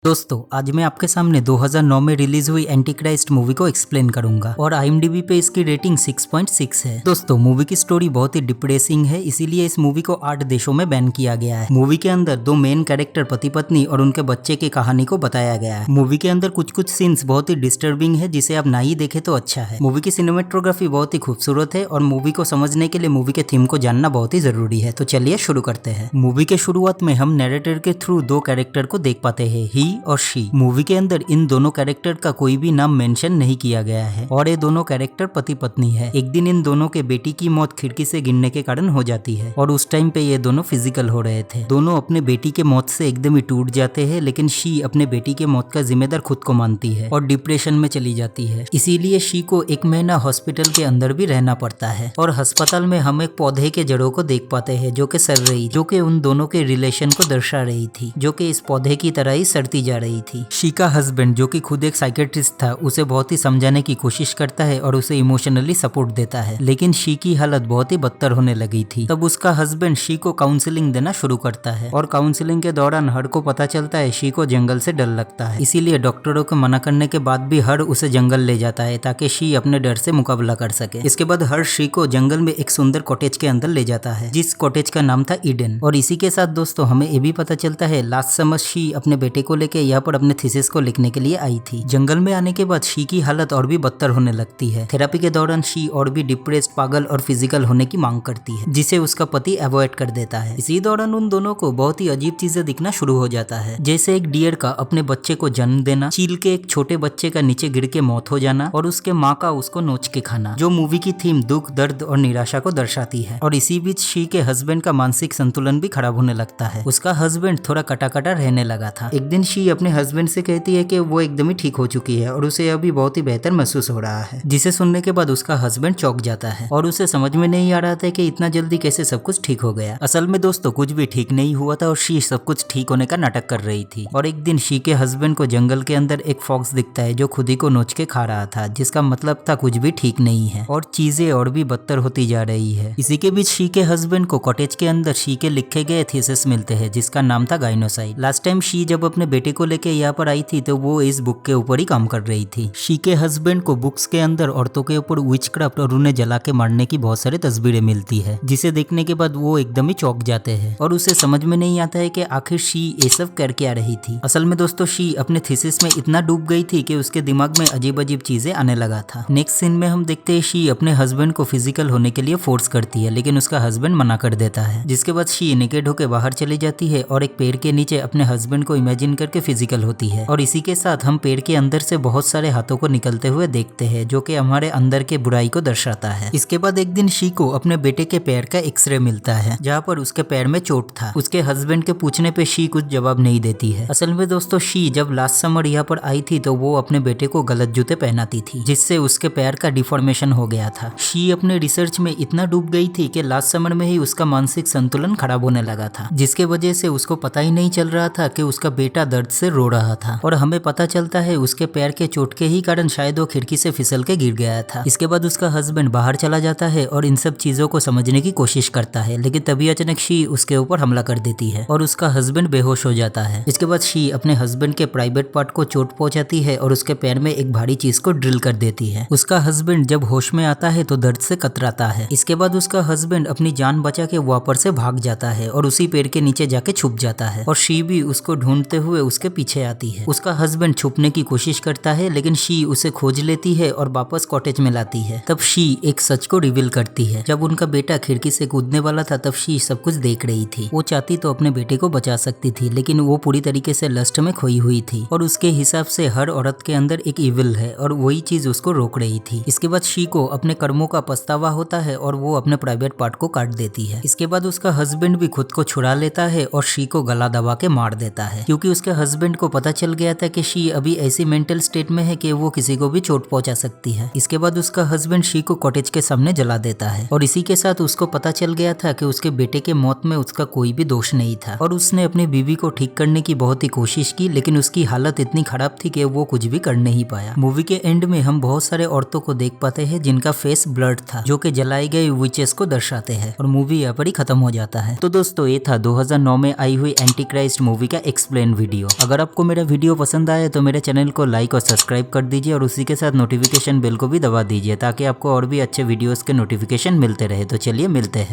दोस्तों आज मैं आपके सामने 2009 में रिलीज हुई एंटीक्राइस्ट मूवी को एक्सप्लेन करूंगा और IMDb पे इसकी रेटिंग 6.6 है। दोस्तों मूवी की स्टोरी बहुत ही डिप्रेसिंग है, इसीलिए इस मूवी को 8 देशों में बैन किया गया है। मूवी के अंदर दो मेन कैरेक्टर पति पत्नी और उनके बच्चे की कहानी को बताया गया है। मूवी के अंदर कुछ कुछ सीन्स बहुत ही डिस्टर्बिंग है, जिसे आप ना ही देखे तो अच्छा है। मूवी की सिनेमेटोग्राफी बहुत ही खूबसूरत है और मूवी को समझने के लिए मूवी के थीम को जानना बहुत ही जरूरी है। तो चलिए शुरू करते हैं। मूवी के शुरुआत में हम नैरेटर के थ्रू दो कैरेक्टर को देख पाते हैं, ही और शी। मूवी के अंदर इन दोनों कैरेक्टर का कोई भी नाम मेंशन नहीं किया गया है और ये दोनों कैरेक्टर पति पत्नी है। एक दिन इन दोनों के बेटी की मौत खिड़की से गिरने के कारण हो जाती है और उस टाइम पे ये दोनों फिजिकल हो रहे थे। दोनों अपने बेटी के मौत से एकदम ही टूट जाते हैं, लेकिन शी अपने बेटी के मौत का जिम्मेदार खुद को मानती है और डिप्रेशन में चली जाती है। इसीलिए शी को 1 महीना हॉस्पिटल के अंदर भी रहना पड़ता है और अस्पताल में हम एक पौधे के जड़ों को देख पाते हैं जो कि सड़ रही, जो कि उन दोनों के रिलेशन को दर्शा रही थी, जो कि इस पौधे की तरह ही सड़ती जा रही थी। शी का हस्बैंड जो कि खुद एक साइकेट्रिस्ट था, उसे बहुत ही समझाने की कोशिश करता है और उसे इमोशनली सपोर्ट देता है, लेकिन शी की हालत बहुत ही बदतर होने लगी थी। तब उसका हस्बैंड शी को काउंसलिंग देना शुरू करता है और काउंसलिंग के दौरान हर को पता चलता है शी को जंगल से डर लगता है। इसीलिए डॉक्टरों को मना करने के बाद भी हर उसे जंगल ले जाता है ताकि शी अपने डर से मुकाबला कर सके। इसके बाद हर शी को जंगल में एक सुंदर कॉटेज के अंदर ले जाता है, जिस कॉटेज का नाम था ईडन। और इसी के साथ दोस्तों हमें ये भी पता चलता है लास्ट समर शी अपने बेटे को लेके यहाँ पर अपने थीसिस को लिखने के लिए आई थी। जंगल में आने के बाद शी की हालत और भी बदतर होने लगती है। थेरेपी के दौरान शी और भी डिप्रेस्ड, पागल और फिजिकल होने की मांग करती है, जिसे उसका पति अवॉइड कर देता है। इसी दौरान उन दोनों को बहुत ही अजीब चीजें दिखना शुरू हो जाता है, जैसे एक डियर का अपने बच्चे को जन्म देना, चील के एक छोटे बच्चे का नीचे गिर के मौत हो जाना और उसके माँ का उसको नोच के खाना, जो मूवी की थीम दुख, दर्द और निराशा को दर्शाती है। और इसी बीच शी के हस्बैंड का मानसिक संतुलन भी खराब होने लगता है। उसका हस्बैंड थोड़ा कटा-कटा रहने लगा था। एक दिन शी अपने हस्बैंड से कहती है कि वो एकदम ही ठीक हो चुकी है और उसे अभी बहुत ही बेहतर महसूस हो रहा है, जिसे सुनने के बाद उसका हस्बैंड चौंक जाता है और उसे समझ में नहीं आ रहा था कि इतना जल्दी कैसे सब कुछ ठीक हो गया। असल में दोस्तों कुछ भी ठीक नहीं हुआ था और शी सब कुछ ठीक होने का नाटक कर रही थी। और एक दिन शी के हस्बैंड को जंगल के अंदर एक फॉक्स दिखता है जो खुद ही को नोच के खा रहा था, जिसका मतलब था कुछ भी ठीक नहीं है और चीजें और भी बदतर होती जा रही है। इसी के बीच शी के हस्बैंड को कॉटेज के अंदर शी के लिखे गए थीसिस मिलते हैं, जिसका नाम था गाइनोसाइड। लास्ट टाइम शी जब अपने बेटे को लेके यहाँ पर आई थी तो वो इस बुक के ऊपर ही काम कर रही थी। शी के हस्बैंड को बुक्स के अंदर औरतों के ऊपर विचक्राफ्ट और उन्हें जला के मारने की बहुत सारी तस्वीरें मिलती है, जिसे देखने के बाद वो एकदम ही चौंक जाते हैं और उसे समझ में नहीं आता है कि आखिर शी ये सब कर क्या रही थी। असल में दोस्तों शी अपने थीसिस में इतना डूब गई थी कि उसके दिमाग में अजीब अजीब चीजें आने लगा था। नेक्स्ट सीन में हम देखते हैं शी अपने हस्बैंड को फिजिकल होने के लिए फोर्स करती है, लेकिन उसका हस्बैंड मना कर देता है, जिसके बाद शी नेकेड होकर बाहर चली जाती है और एक पेड़ के नीचे अपने हस्बैंड को इमेजिन करके फिजिकल होती है। और इसी के साथ हम पेड़ के अंदर से बहुत सारे हाथों को निकलते हुए देखते हैं, जो कि हमारे अंदर के बुराई को दर्शाता है। इसके बाद एक दिन शी को अपने बेटे के पैर का एक्सरे मिलता है, जहाँ पर उसके पैर में चोट था। उसके हस्बैंड के पूछने पे शी कुछ जवाब नहीं देती है। असल में दोस्तों शी जब लास्ट समर यहाँ पर आई थी तो वो अपने बेटे को गलत जूते पहनाती थी, जिससे उसके पैर का डिफॉर्मेशन हो गया था। शी अपने रिसर्च में इतना डूब गई थी कि लास्ट समर में ही उसका मानसिक संतुलन खराब होने लगा था, जिसके वजह से उसको पता ही नहीं चल रहा था कि उसका बेटा दर्द से रो रहा था। और हमें पता चलता है उसके पैर के चोट के ही कारण शायद वो खिड़की से फिसल के गिर गया था। इसके बाद उसका हस्बैंड बाहर चला जाता है और इन सब चीजों को समझने की कोशिश करता है, लेकिन तभी अचानक शी उसके ऊपर हमला कर देती है और उसका हस्बैंड बेहोश हो जाता है। इसके बाद शी अपने हस्बैंड के प्राइवेट पार्ट को चोट पहुंचाती है और उसके पैर में एक भारी चीज को ड्रिल कर देती है। उसका हस्बैंड जब होश में आता है तो दर्द से कतराता है। इसके बाद उसका हस्बैंड अपनी जान बचा के वापस से भाग जाता है और उसी पेड़ के नीचे जाके छुप जाता है और शी भी उसको ढूंढते हुए उसके पीछे आती है। उसका हस्बैंड छुपने की कोशिश करता है, लेकिन शी उसे खोज लेती है और वापस कॉटेज में लाती है। तब शी एक सच को रिवील करती है। जब उनका बेटा खिड़की से कूदने वाला था तब शी सब कुछ देख रही थी। वो चाहती तो अपने बेटे को बचा सकती थी, लेकिन वो पूरी तरीके से लस्ट में खोई हुई थी और उसके हिसाब से हर औरत के अंदर एक इविल है और वही चीज उसको रोक रही थी। इसके बाद शी को अपने कर्मों का पछतावा होता है और वो अपने प्राइवेट पार्ट को काट देती है। इसके बाद उसका हस्बैंड भी खुद को छुड़ा लेता है और शी को गला दबा के मार देता है, क्योंकि उसके हस्बैंड को पता चल गया था कि शी अभी ऐसी मेंटल स्टेट में है कि वो किसी को भी चोट पहुंचा सकती है। इसके बाद उसका हस्बैंड शी को कॉटेज के सामने जला देता है और इसी के साथ उसको पता चल गया था कि उसके बेटे के मौत में उसका कोई भी दोष नहीं था और उसने अपनी बीवी को ठीक करने की बहुत ही कोशिश की, लेकिन उसकी हालत इतनी खराब थी कि वो कुछ भी कर नहीं पाया। मूवी के एंड में हम बहुत सारे औरतों को देख पाते हैं जिनका फेस ब्लर्ड था, जो कि जलाई गई विचेस को दर्शाते हैं और मूवी यहाँ पर ही खत्म हो जाता है। तो दोस्तों ये था 2009 में आई हुई एंटीक्राइस्ट मूवी का एक्सप्लेन वीडियो। अगर आपको मेरा वीडियो पसंद आए तो मेरे चैनल को लाइक और सब्सक्राइब कर दीजिए और उसी के साथ नोटिफिकेशन बेल को भी दबा दीजिए ताकि आपको और भी अच्छे वीडियोस के नोटिफिकेशन मिलते रहे। तो चलिए मिलते हैं।